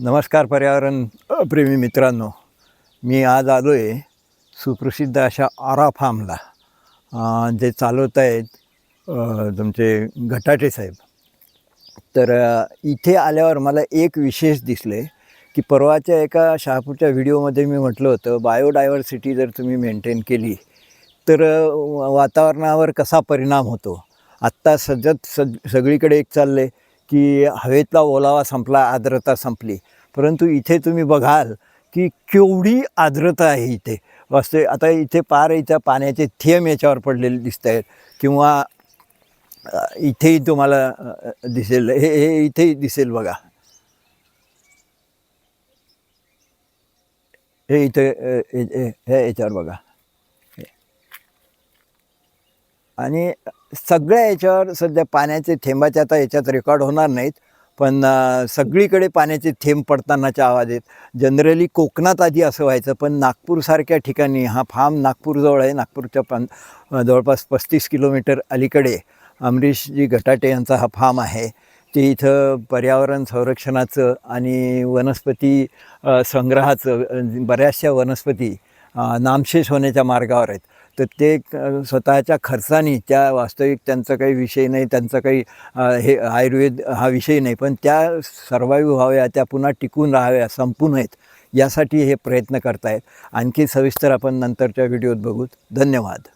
नमस्कार पर्यावरण प्रेमी मित्रांनो, मी आज आलो आहे सुप्रसिद्ध अशा आरा फार्मला, जे चालवत आहेत तुमचे घटाटे साहेब. तर इथे आल्यावर मला एक विशेष दिसले की परवाच्या एका शहापूरच्या व्हिडिओमध्ये मी म्हटलं होतं बायोडायव्हर्सिटी जर तुम्ही मेंटेन केली तर वातावरणावर कसा परिणाम होतो. आत्ता सगळीकडे एक चाललं आहे की हवेतला ओलावा संपला, आर्द्रता संपली. परंतु इथे तुम्ही बघाल की केवढी आर्द्रता आहे इथे. वास्तविक आता इथे पार इथं पाण्याचे थेंब याच्यावर पडलेले दिसत आहेत, किंवा इथेही तुम्हाला दिसेल, हे इथेही दिसेल बघा. हे इथे हे याच्यावर बघा. आणि सगळ्या याच्यावर सध्या पाण्याचे थेंबाचे आता याच्यात रेकॉर्ड होणार नाहीत, पण सगळीकडे पाण्याचे थेंब पडतानाचे आवाज आहेत. जनरली कोकणात आधी असं व्हायचं, पण नागपूरसारख्या ठिकाणी, हा फार्म नागपूरजवळ आहे, नागपूरच्या जवळपास 35 किलोमीटर अलीकडे अमरीशजी घटाटे यांचा हा फार्म आहे. ते इथं पर्यावरण संरक्षणाचं आणि वनस्पती संग्रहाचं, बऱ्याचशा वनस्पती नामशेष होण्याच्या मार्गावर आहेत. तर ते स्वतःच्या खर्चाने, त्या वास्तविक त्यांचा काही विषय नाही, त्यांचा काही हे आयुर्वेद हा विषय नाही, पण त्या सर्वाईव्ह व्हाव्या, त्या पुन्हा टिकून राहाव्या, संपून आहेत, यासाठी हे प्रयत्न करतायत. आणखी सविस्तर आपण नंतरच्या व्हिडिओत बघू. धन्यवाद.